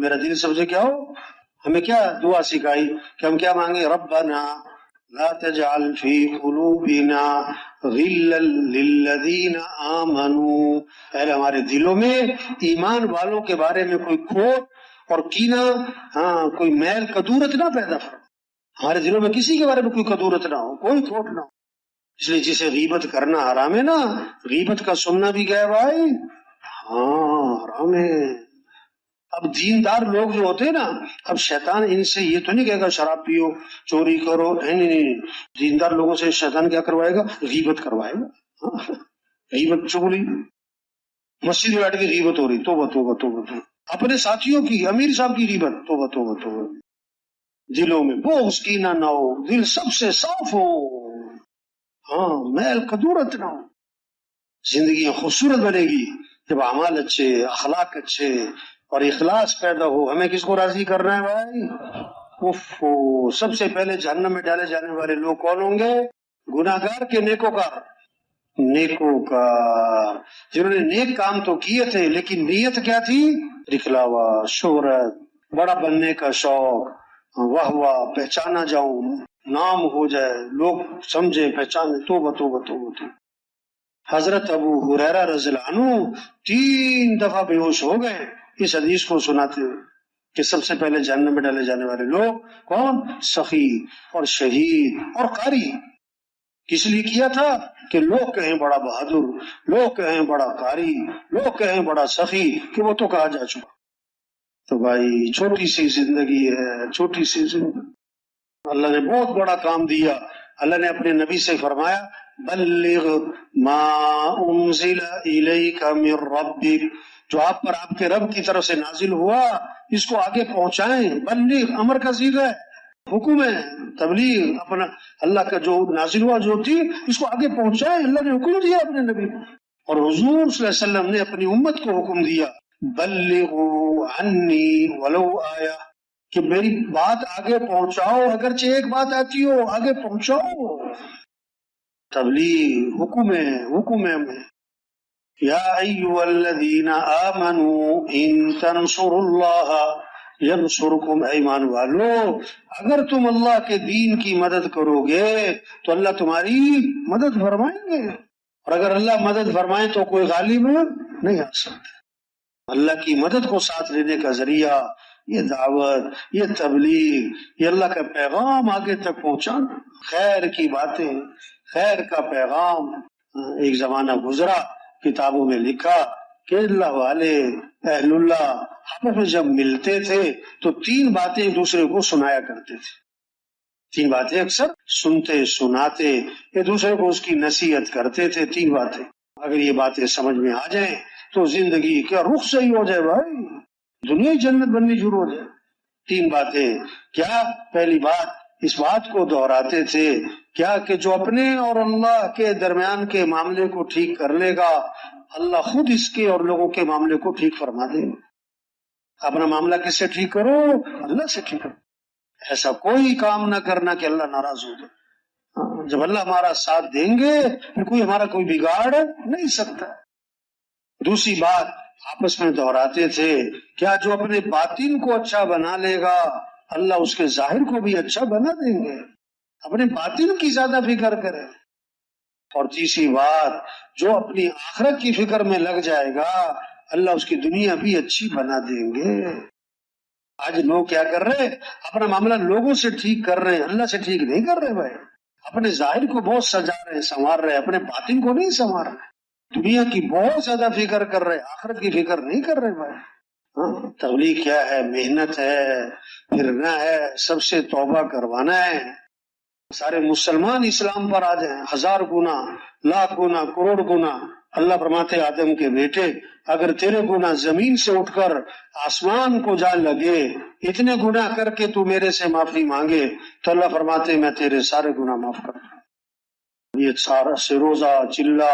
میرا دل سب سے کیا ہو؟ ہمیں کیا دعا سکھائی کہ ہم کیا مانگے؟ ربنا لا تجعل فی قلوبنا غلا للذین آمنوا. پہلے ہمارے دلوں میں ایمان والوں کے بارے میں کوئی کھوٹ اور کینہ, کوئی میل کدورت نہ پیدا کرو. ہمارے دلوں میں کسی کے بارے میں کوئی کدورت نہ ہو, کوئی کھوٹ نہ ہو. اس لیے جسے غیبت کرنا حرام ہے نا, غیبت کا سننا بھی کیا ہے بھائی؟ ہاں حرام ہے. اب دیندار لوگ جو ہوتے ہیں نا، اب شیطان ان سے یہ تو نہیں کہے گا شراب پیو، چوری کرو، نہیں، دیندار لوگوں سے شیطان کیا کروائے گا؟ غیبت کروائے گا، غیبت، چغلی، مسجد میں بیٹھ کے غیبت ہو رہی، توبہ توبہ توبہ توبہ، اپنے ساتھیوں کی، امیر صاحب کی غیبت، توبہ توبہ توبہ، دلوں میں بغض کینہ نہ ہو، دل سب سے صاف ہو، ہاں، میل کدورت نہ ہو، زندگی خوبصورت بنے گی جب اعمال اچھے، اخلاق اچھے اور اخلاص پیدا ہو۔ ہمیں کس کو راضی کرنا ہے بھائی؟ سب سے پہلے جہنم میں ڈالے جانے والے لوگ کون ہوں گے؟ گناہگار کے نیکوکار؟ نیکوکار، جنہوں نے نیک کام تو کیے تھے لیکن نیت کیا تھی؟ دکھلاوا، شہرت، بڑا بننے کا شوق، واہ واہ، پہچانا جاؤں، نام ہو جائے، لوگ سمجھے، پہچانے، توبہ توبہ توبہ توبہ۔ حضرت ابو ہریرہ رضی اللہ عنہ 3 دفعہ بے ہوش ہو گئے اس حدیث کو سناتے ہوئے کہ سب سے پہلے جہنم میں ڈالے جانے والے لوگ کون؟ سخی اور شہید اور قاری۔ کس لیے کیا تھا؟ کہ لوگ کہیں بڑا بہادر، لوگ کہیں بڑا قاری، لوگ کہیں بڑا سخی، کہ وہ تو کہا جا چکا۔ تو بھائی چھوٹی سی زندگی ہے، چھوٹی سی زندگی، اللہ نے بہت بڑا کام دیا۔ اللہ نے اپنے نبی سے فرمایا بلغ ما انزل الیک من ربک، جو آپ پر آپ کے رب کی طرف سے نازل ہوا اس کو آگے پہنچائیں۔ بلغ امر کا صیغہ ہے، حکم ہے، تبلیغ، اپنا اللہ کا جو نازل ہوا جو تھی اس کو آگے پہنچائیں، اللہ نے حکم دیا اپنے نبی کو۔ اور حضور صلی اللہ علیہ وسلم نے اپنی امت کو حکم دیا بلغوا عنی ولو آیہ، کہ میری بات آگے پہنچاؤ، اگرچہ ایک بات آتی ہو آگے پہنچاؤ۔ تبلیغ حکم ہے، حکم ہے ہمیں۔ یا ایھا الذین آمنوا ان تنصروا اللہ ینصرکم، اے ایمان والو اگر تم اللہ کے دین کی مدد کرو گے تو اللہ تمہاری مدد فرمائیں گے، اور اگر اللہ مدد فرمائے تو کوئی غالب نہیں آ سکتا۔ اللہ کی مدد کو ساتھ لینے کا ذریعہ یہ دعوت، یہ تبلیغ، یہ اللہ کا پیغام آگے تک پہنچانا، خیر کی باتیں، خیر کا پیغام۔ ایک زمانہ گزرا، کتابوں میں لکھا کہ اللہ والے، اہل اللہ آپس میں جب ملتے تھے تو 3 باتیں ایک دوسرے کو سنایا کرتے تھے۔ 3 باتیں اکثر سنتے سناتے ایک دوسرے کو اس کی نصیحت کرتے تھے۔ 3 باتیں اگر یہ باتیں سمجھ میں آ جائیں تو زندگی کیا رخ صحیح ہو جائے بھائی، دنیا ہی جنت بننی شروع ہو جائے۔ 3 باتیں کیا؟ پہلی بات اس بات کو دہراتے تھے کیا کہ جو اپنے اور اللہ کے درمیان کے معاملے کو ٹھیک کر لے گا اللہ خود اس کے اور لوگوں کے معاملے کو ٹھیک فرما دے گا۔ اپنا معاملہ کس سے ٹھیک کرو؟ اللہ سے ٹھیک کرو۔ ایسا کوئی کام نہ کرنا کہ اللہ ناراض ہو جائے۔ جب اللہ ہمارا ساتھ دیں گے پھر کوئی ہمارا کوئی بگاڑ نہیں سکتا۔ دوسری بات آپس میں دہراتے تھے کیا جو اپنے باطن کو اچھا بنا لے گا اللہ اس کے ظاہر کو بھی اچھا بنا دیں گے۔ اپنے باطن کی زیادہ فکر کرے۔ اور تیسری بات جو اپنی آخرت کی فکر میں لگ جائے گا اللہ اس کی دنیا بھی اچھی بنا دیں گے۔ آج لوگ کیا کر رہے ہیں؟ اپنا معاملہ لوگوں سے ٹھیک کر رہے ہیں، اللہ سے ٹھیک نہیں کر رہے بھائی۔ اپنے ظاہر کو بہت سجا رہے ہیں، سنوار رہے ہیں، اپنے باطن کو نہیں سنوار رہے، دنیا کی بہت زیادہ فکر کر رہے، آخرت کی فکر نہیں کر رہے بھائی۔ تبلیغ کیا ہے؟ محنت ہے، پھرنا ہے، سب سے توبہ کروانا ہے۔ سارے مسلمان اسلام پر آ جائیں، 1000 گنا، لاکھ گنا، کروڑ گنا۔ اللہ فرماتے آدم کے بیٹے اگر تیرے گناہ زمین سے اٹھ کر آسمان کو جا لگے، اتنے گناہ کر کے تو میرے سے معافی مانگے تو اللہ فرماتے میں تیرے سارے گناہ معاف کر دوں۔ یہ سارا سے روزہ چلہ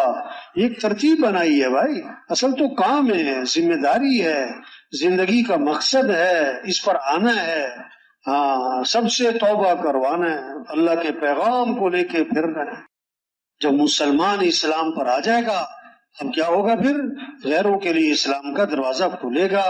ایک ترتیب بنائی ہے بھائی، اصل تو کام ہے، ذمہ داری ہے، زندگی کا مقصد ہے، اس پر آنا ہے۔ سب سے توبہ کروانا ہے، اللہ کے پیغام کو لے کے پھرنا ہے۔ جب مسلمان اسلام پر آ جائے گا اب کیا ہوگا؟ پھر غیروں کے لیے اسلام کا دروازہ کھلے گا۔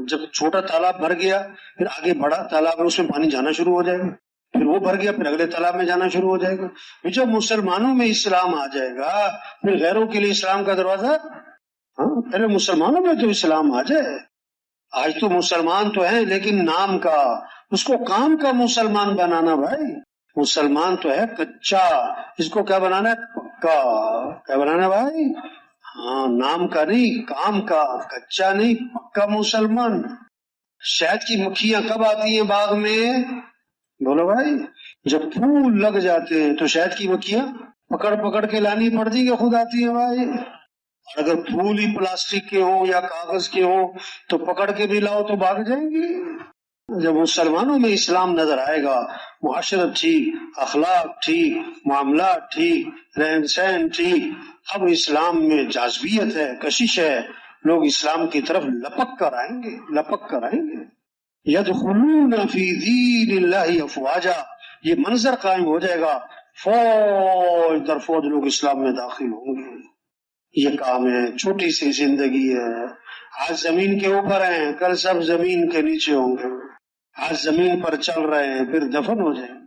جب چھوٹا تالاب بھر گیا پھر آگے بڑا تالاب ہے، اس میں پانی جانا شروع ہو جائے گا، پھر وہ بھر گیا پھر اگلے تالاب میں جانا شروع ہو جائے گا۔ پھر جب مسلمانوں میں اسلام آ جائے گا پھر غیروں کے لیے اسلام کا دروازہ، پہلے مسلمانوں میں تو اسلام آ جائے۔ آج تو مسلمان تو ہیں لیکن نام کا، اس کو کام کا مسلمان بنانا بھائی۔ مسلمان تو ہے کچا، اس کو کیا بنانا ہے؟ پکا۔ کیا بنانا ہے بھائی؟ ہاں، نام کا نہیں، کام کا، کچا نہیں، پکا مسلمان۔ شہد کی مکھیاں کب آتی ہیں باغ میں؟ بولو بھائی، جب پھول لگ جاتے ہیں تو شہد کی مکھیاں پکڑ پکڑ کے لانی پڑتی کہ خود آتی ہیں بھائی؟ اور اگر پھول ہی پلاسٹک کے ہوں یا کاغذ کے ہوں تو پکڑ کے بھی لاؤ تو بھاگ جائیں گی۔ جب مسلمانوں میں اسلام نظر آئے گا، معاشرت ٹھیک، اخلاق ٹھیک، معاملات ٹھیک، رہن سہن ٹھیک، اب اسلام میں جاذبیت ہے، کشش ہے، لوگ اسلام کی طرف لپک کر آئیں گے، لپک کر آئیں گے۔ یدخلون فی دین اللہ افواجا، یہ منظر قائم ہو جائے گا، فوج در فوج لوگ اسلام میں داخل ہوں گے۔ یہ کام ہے، چھوٹی سی زندگی ہے۔ آج زمین کے اوپر ہیں، کل سب زمین کے نیچے ہوں گے۔ آج زمین پر چل رہے ہیں، پھر دفن ہو جائیں گے۔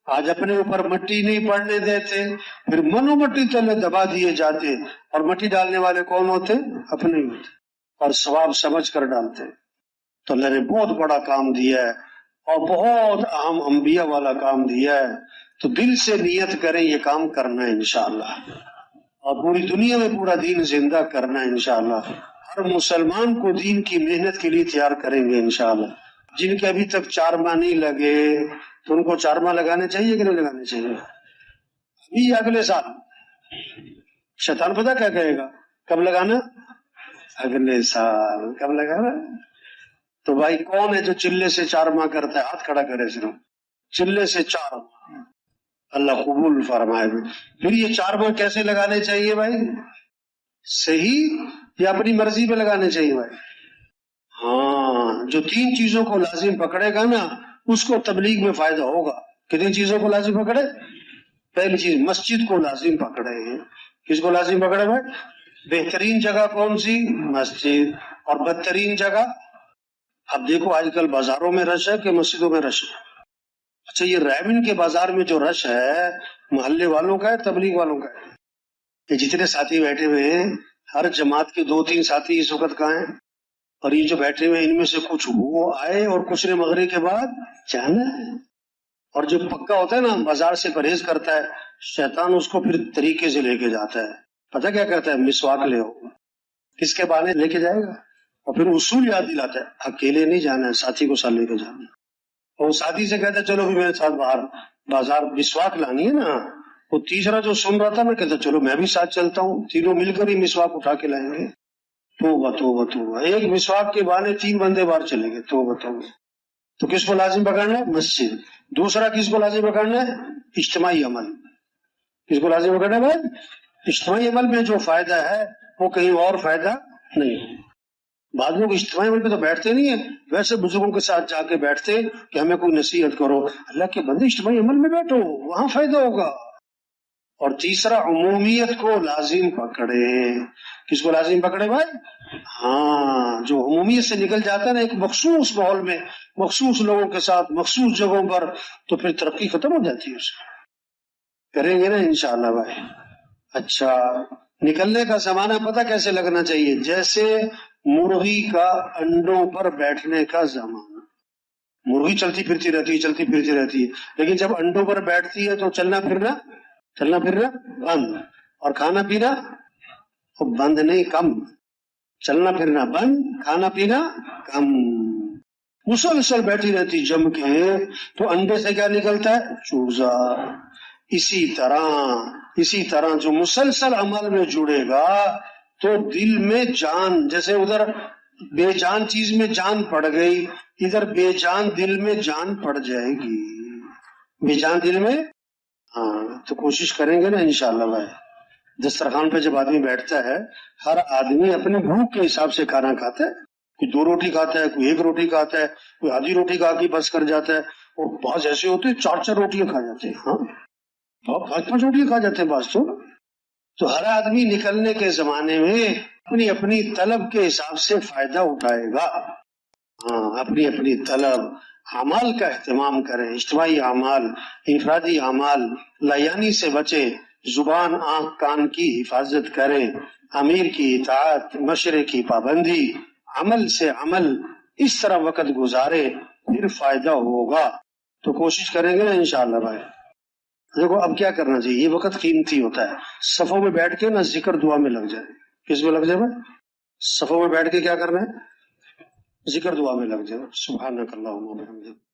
آج اپنے اوپر مٹی نہیں پڑنے دیتے، پھر منو مٹی تلے دبا دیے جاتے، اور مٹی ڈالنے والے کون ہوتے؟ اپنے ہی ہوتے، اور ثواب سمجھ کر ڈالتے۔ تو اللہ نے بہت بڑا کام دیا ہے، اور بہت اہم انبیاء والا کام دیا ہے، تو دل سے نیت کریں یہ کام کرنا ہے انشاءاللہ، اور پوری دنیا میں پورا دین زندہ کرنا ہے انشاءاللہ۔ ہر مسلمان کو دین کی محنت کے لیے تیار کریں گے انشاءاللہ۔ جن کے ابھی تک 4 ماہ نہیں لگے تو ان کو 4 ماہ لگانے چاہیے کہ نہیں لگانے چاہیے؟ ابھی اگلے سال شیطان پتہ کیا کہے گا؟ کب لگانا؟ اگلے سال۔ کب لگانا؟ تو بھائی کون ہے جو چلے سے 4 ماہ کرتا ہے؟ ہاتھ کھڑا کرے صرف، چلے سے 4 ماہ، اللہ قبول فرمائے۔ پھر یہ 4 ماہ کیسے لگانے چاہیے بھائی؟ صحیح یا اپنی مرضی پہ لگانے چاہیے بھائی؟ ہاں، جو 3 چیزوں کو لازم پکڑے گا نا اس کو تبلیغ میں فائدہ ہوگا۔ کتنی چیزوں کو لازم پکڑے؟ پہلی چیز مسجد کو لازم پکڑے۔ کس کو لازم پکڑے بھائی؟ بہترین جگہ کون سی؟ مسجد۔ اور بدترین جگہ؟ اب دیکھو آج کل بازاروں میں رش ہے کہ مسجدوں میں رش ہے؟ اچھا، یہ ریمن کے بازار میں جو رش ہے محلے والوں کا ہے تبلیغ والوں کا ہے؟ یہ جتنے ساتھی بیٹھے ہوئے ہیں ہر جماعت کے 2-3 ساتھی اس وقت کہاں ہیں؟ اور یہ جو بیٹھے ہوئے ان میں سے کچھ وہ آئے اور کچھ نے مغرب کے بعد جانا ہے۔ اور جو پکا ہوتا ہے نا بازار سے پرہیز کرتا ہے، شیطان اس کو پھر طریقے سے لے کے جاتا ہے۔ پتہ کیا کہتا ہے؟ مسواک لے آؤ۔ کس کے بہانے لے کے جائے گا؟ اور پھر اصول یاد دلاتا ہے، اکیلے نہیں جانا ہے، ساتھی کو ساتھ لے کے جانا ہے۔ اور وہ ساتھی سے کہتا ہے چلو بھی میرے ساتھ باہر بازار مسواک لانی ہے نا۔ وہ تیسرا جو سن رہا تھا نا کہتا چلو میں بھی ساتھ چلتا ہوں، تینوں مل کر ہی مسواک اٹھا کے لائیں گے۔ توبہ توبہ توبہ، ایک مسواک کے بہانے 3 بندے باہر چلیں گے۔ توبہ توبہ۔ تو کس کو لازم پکڑنا ہے؟ مسجد۔ دوسرا کس کو لازم پکڑنا ہے؟ اجتماعی عمل۔ کس کو لازم پکڑنا ہے بھائی؟ اجتماعی عمل میں جو فائدہ ہے وہ کہیں اور فائدہ نہیں۔ بعض لوگ اجتماعی عمل پہ تو بیٹھتے نہیں ہیں، ویسے بزرگوں کے ساتھ جا کے بیٹھتے کہ ہمیں کوئی نصیحت کرو۔ اللہ کے بندے اجتماعی عمل میں بیٹھو، وہاں فائدہ ہوگا۔ اور تیسرا عمومیت کو لازم پکڑے۔ کس کو لازم پکڑے بھائی؟ ہاں، جو عمومیت سے نکل جاتا ہے نا ایک مخصوص ماحول میں، مخصوص لوگوں کے ساتھ، مخصوص جگہوں پر، تو پھر ترقی ختم ہو جاتی ہے اس کی۔ کریں گے نا انشاءاللہ بھائی۔ اچھا، نکلنے کا زمانہ پتہ کیسے لگنا چاہیے؟ جیسے مرغی کا انڈوں پر بیٹھنے کا زمانہ۔ مرغی چلتی پھرتی رہتی ہے، لیکن جب انڈوں پر بیٹھتی ہے تو چلنا پھرنا بند، اور کھانا پینا بند نہیں، کم۔ چلنا پھرنا بند، کھانا پینا کم، مسلسل بیٹھی رہتی جم کے، تو انڈے سے کیا نکلتا ہے؟ چوزا۔ اسی طرح جو مسلسل عمل میں جڑے گا تو دل میں جان، جیسے ادھر بے جان چیز میں جان پڑ گئی، ادھر بے جان دل میں جان پڑ جائے گی۔ بے جان دل میں، ہاں، تو کوشش کریں گے نا انشاءاللہ بھائی۔ دسترخوان پہ جب آدمی بیٹھتا ہے، ہر آدمی اپنے بھوک کے حساب سے کھانا کھاتا ہے۔ کوئی 2 روٹی کھاتا ہے، کوئی 1 روٹی کھاتا ہے، کوئی آدھی روٹی کھا کے بس کر جاتا ہے، اور بعض ایسے ہوتے ہیں 4 روٹیاں کھا جاتے ہیں۔ ہاں، 5 روٹیاں کھا جاتے ہیں بعض تو ہر آدمی نکلنے کے زمانے میں اپنی اپنی طلب کے حساب سے فائدہ اٹھائے گا۔ ہاں، اپنی طلب، اعمال کا اہتمام کریں، اجتماعی اعمال، انفرادی اعمال، لایانی سے بچے، زبان آنکھ کان کی حفاظت کریں، امیر کی اطاعت، مشورے کی پابندی، عمل سے عمل، اس طرح وقت گزارے، پھر فائدہ ہوگا۔ تو کوشش کریں گے نا انشاءاللہ بھائی۔ دیکھو اب کیا کرنا چاہیے، یہ وقت قیمتی ہوتا ہے، صفوں میں بیٹھ کے نا ذکر دعا میں لگ جائے۔ کس میں لگ جائے؟ صفوں میں بیٹھ کے کیا کرنا ہے؟ ذکر دعا میں لگ جائے. سبحانک اللہم و بحمدک